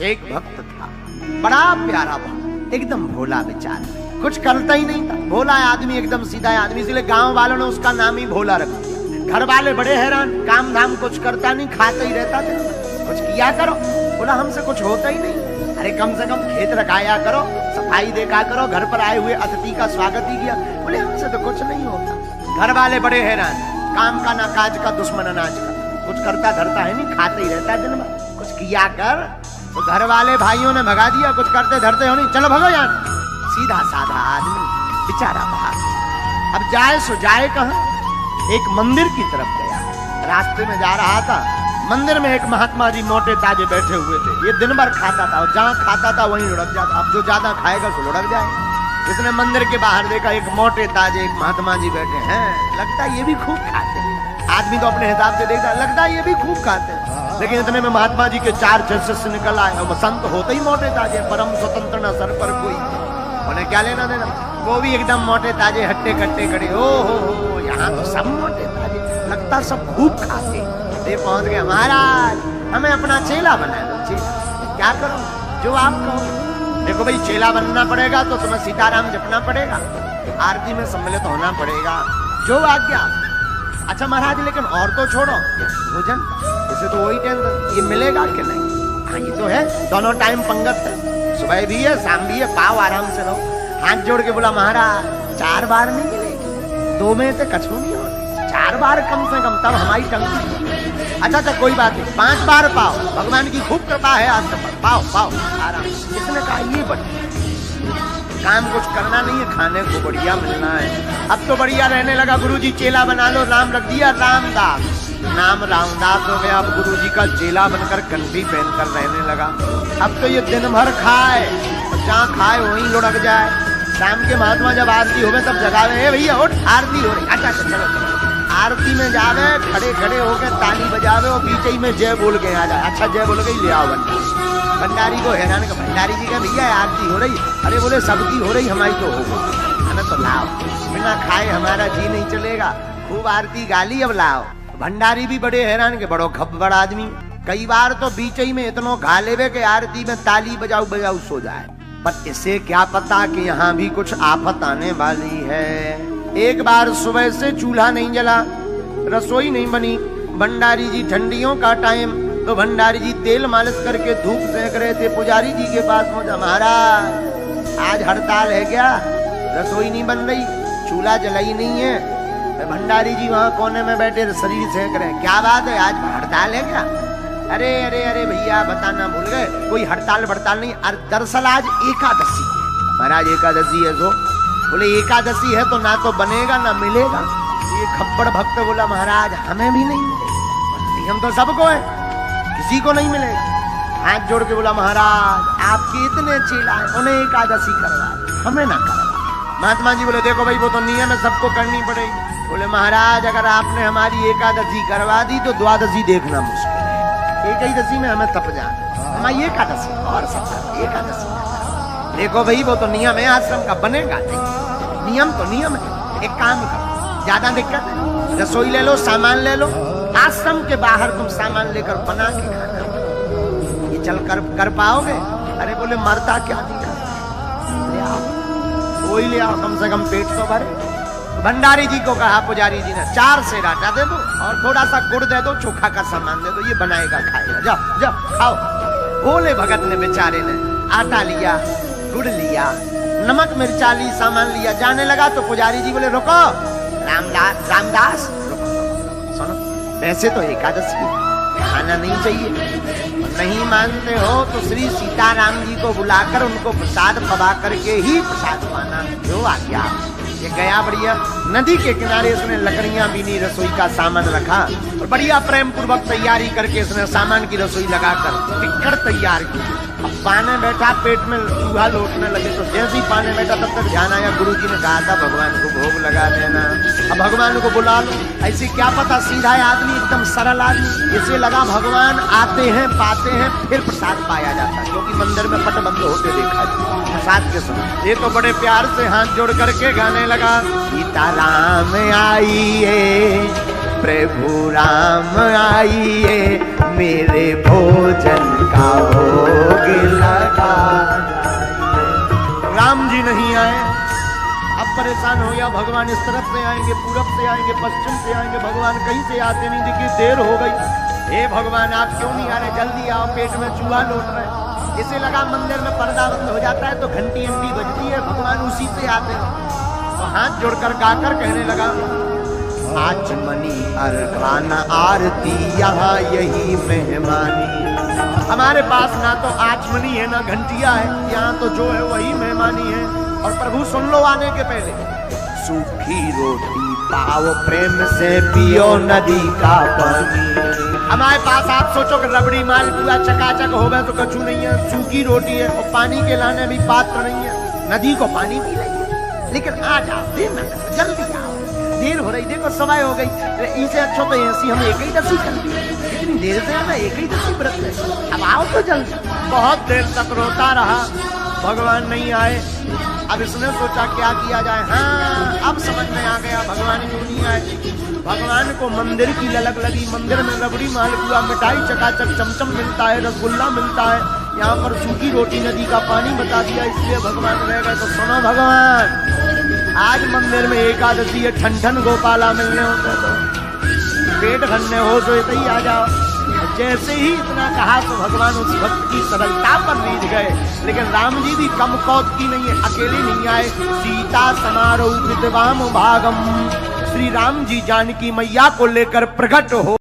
एक भक्त था, बड़ा प्यारा भक्त, एकदम भोला बेचारा, कुछ करता ही नहीं था, भोला आदमी, एकदम सीधा आदमी, इसलिए गांव वालों ने उसका नाम ही भोला रख दिया। घर वाले बड़े हैरान, काम धाम कुछ करता नहीं, खाता ही रहता था, कुछ किया करो। बोला हमसे कुछ होता ही नहीं, अरे कम से कम खेत रखाया करो, सफाई देखा करो, घर पर आए हुए अतिथि का स्वागत ही किया। बोले हमसे तो कुछ नहीं होता। घर वाले बड़े हैरान, काम का ना काज का, दुश्मन अनाज का, कुछ करता धरता है नहीं, खाता ही रहता दिन भर, कुछ किया कर। तो घर वाले भाइयों ने भगा दिया, कुछ करते धरते हो नहीं, चलो भगो यार। सीधा साधा आदमी बेचारा भाग। अब जाए सो जाए कहां? एक मंदिर की तरफ गया, रास्ते में जा रहा था, मंदिर में एक महात्मा जी मोटे ताजे बैठे हुए थे। ये दिन भर खाता था और जहां खाता था वहीं लुढ़क जाता, अब जो ज्यादा खाएगा सो लुढ़क जाए। इसने मंदिर के बाहर देखा, एक मोटे ताजे एक महात्मा जी बैठे हैं, लगता है ये भी खूब खाते हैं। आदमी तो अपने हिसाब से देखता, लगता है ये भी खूब खाते हैं। लेकिन इतने में महात्मा जी के 4 शिष्य निकल आए, और संत होते ही मोटे ताजे, परम स्वतंत्र न सर पर कोई, उन्हें क्या लेना देना। वो भी एकदम मोटे ताजे, हट्टे कट्टे खड़े, ओ हो यहाँ तो सब मोटे ताजे, लगता सब खूब खाते। ये पहुंच गए, महाराज हमें अपना चेला बना दो। चेला क्या करो? जो आप कहो। देखो भाई, चेला बनना पड़ेगा तो तुम्हें सीताराम जपना पड़ेगा, आरती में सम्मिलित होना पड़ेगा, जो आज्ञा। अच्छा महाराज, लेकिन और तो छोड़ो, भोजन इसे तो वही टेंशन, ये मिलेगा कि नहीं? हाँ ये तो है, दोनों टाइम पंगत है, सुबह भी है शाम भी है, पाओ आराम से रहो। हाथ जोड़ के बोला, महाराज 4 बार नहीं मिलेगी, 2 में से कछु नहीं हो, 4 बार कम से कम, तब हमारी टंकी। अच्छा कोई बात नहीं, 5 बार पाओ, भगवान की खूब कृपा है आज तक, पाओ पाओ आराम। इसने कहा ये बढ़िया काम, कुछ करना नहीं है, खाने को बढ़िया मिलना है। अब तो बढ़िया रहने लगा। गुरुजी चेला बना लो, नाम रख दिया रामदास, नाम रामदास हो गया। अब गुरुजी का चेला बनकर कंठी पहनकर रहने लगा। अब तो ये दिन भर खाए, जहाँ खाए वहीं लुढ़क जाए। शाम के महात्मा जब आरती हो गए तब जगावे, भैया उठ आरती हो रही। अच्छा चलो, आरती में जावे, खड़े खड़े होकर ताली बजावे और बीच ही में जय बोल के आ जाए। अच्छा जय बोल गई, ले आओ भंडारी को हैरान कर। भंडारी जी का भैया आरती हो रही, अरे बोले सबकी हो रही, हमारी तो हो गई, है ना, तो लाओ, बिना खाए हमारा जी नहीं चलेगा, खूब आरती गाली, अब लाओ। भंडारी भी बड़े हैरान के, बड़ो खब्बड़ आदमी, कई बार तो बीच ही में इतनो खा लेवे के आरती में ताली बजाऊ बजाऊ सो जाए। पर इसे क्या पता कि यहाँ भी कुछ आफत आने वाली है। एक बार सुबह से चूल्हा नहीं जला, रसोई नहीं बनी। भंडारी जी, ठंडियों का टाइम, तो भंडारी जी तेल मालिश करके धूप सेक रहे थे। पुजारी जी के पास पहुंचा, महाराज आज हड़ताल है क्या? रसोई नहीं बन रही, चूल्हा जला ही नहीं है। भंडारी जी वहाँ कोने में बैठे शरीर सेक रहे हैं। क्या बात है, आज हड़ताल है क्या? अरे अरे अरे भैया बताना भूल गए, कोई हड़ताल बड़ताल नहीं, दरअसल आज एकादशी है। महाराज एकादशी है तो बोले एकादशी है तो ना तो बनेगा ना मिलेगा। ये खप्पड़ भक्त बोला, महाराज हमें भी नहीं मिलेगा, हम तो सबको है, किसी को नहीं मिलेगा। हाथ जोड़ के बोला, महाराज आपके इतने चेला है, उन्हें एकादशी करवा, हमें ना करवा। महात्मा जी बोले, देखो भाई वो तो नियम है, सबको करनी पड़ेगी। बोले महाराज अगर आपने हमारी एकादशी करवा दी तो द्वादशी देखना मुश्किल है, एक ही दशी में हमें तप जाना, हमारी एकादशी और सब एकादशी। देखो भाई वो तो नियम है आश्रम का, बनेगा नहीं, नियम तो नियम है। एक काम करो, ज्यादा दिक्कत है, रसोई ले लो, सामान ले लो, आश्रम के बाहर तुम सामान लेकर बना के खाना, ये चल कर पाओगे? अरे बोले मरता क्या दिया, ले आओ, वही ले आओ, कम से कम पेट तो भरे। भंडारी जी को कहा पुजारी जी ने, 4 सेर आटा दे दो और थोड़ा सा गुड़ दे दो, चोखा का सामान दे दो, ये बनाएगा खाएगा, जाओ जाओ खाओ। बोले भगत ने बेचारे ने आटा लिया, गुड़ लिया, नमक मिर्चा ली, सामान लिया, जाने लगा तो पुजारी जी बोले रुको रामदास रुको, सुनो वैसे तो एकादशी खाना नहीं चाहिए, नहीं मानते हो तो श्री सीताराम जी को बुलाकर उनको प्रसाद पवा करके ही प्रसाद पाना, जो आ गया। ये गया बढ़िया नदी के किनारे, इसने लकड़ियां बीनी, रसोई का सामान रखा और बढ़िया प्रेम पूर्वक तैयारी करके इसने सामान की रसोई लगाकर टिक्कर तैयार की। अब पाने बैठा, पेट में चूहा लौटने लगे, तो जैसे ही पाने बैठा तब तक ध्यान आया, गुरुजी ने कहा था भगवान को भोग लगा देना, अब भगवान को बुला लो। ऐसे क्या पता सीधा आदमी, एकदम सरल आदमी, इसे लगा भगवान आते हैं पाते हैं फिर प्रसाद पाया जाता है, क्योंकि मंदिर में पट बंद होते देखा प्रसाद के समय। ये तो बड़े प्यार से हाथ जोड़ करके गाने लगा, सीताराम आइए प्रभु राम आइए, मेरे भोजन का भोग परेशान हो गया, भगवान इस तरफ से आएंगे, पूरब से आएंगे, पश्चिम से आएंगे, भगवान कहीं से आते नहीं दिखे, देर हो गई। हे भगवान आप क्यों नहीं आ रहे, जल्दी आओ, पेट में चूहा लौट रहे। इसे लगा मंदिर में पर्दा बंद हो जाता है तो घंटी अंटी बजती है, भगवान उसी से आते हैं। तो हाथ जोड़कर गाकर कहने लगा, आचमनी अरखाना आरती यहाँ यही मेहमानी। हमारे पास ना तो आचमनी है ना घंटिया है, यहाँ तो जो है वही मेहमानी है। और प्रभु सुन लो आने के पहले, सूखी रोटी पाओ प्रेम से पियो नदी का पानी। हमारे पास आप सोचो कि रबड़ी माल पूरा चकाचक हो गए तो कछु नहीं है, सूखी रोटी है और पानी के लाने भी पात्र नहीं है, नदी को पानी पी लेंगे। लेकिन आ जाओ, देर न करो, जल्दी आओ, देर हो रही, देखो समय हो गई। इसे अच्छा तो ऐसी हम एक ही दसी कर दी, इतनी देर से आना, एक ही दसी व्रत है, अब आओ तो जल्दी। बहुत देर तक रोता रहा, भगवान नहीं आए। अब इसने सोचा क्या किया जाए। हाँ, अब समझ में आ गया भगवान क्यों नहीं आए। भगवान को मंदिर की ललक लगी, मंदिर में रबड़ी मालपुआ मिठाई चकाचक चमचम मिलता है, रसगुल्ला मिलता है, यहाँ पर सूखी रोटी नदी का पानी बता दिया, इसलिए भगवान रह गए। तो सुनो भगवान, आज मंदिर में एकादशी है, ठन ठन गोपाला मिलने होते तो पेट भरने हो तो इतने ही आ जाओ। जैसे ही इतना कहा तो भगवान उस भक्त की सरलता पर रीझ गए। लेकिन राम जी भी कम कौत की नहीं है, अकेले नहीं आए। सीता समारोह कृतवाम भागम, श्री राम जी जानकी मैया को लेकर प्रकट हो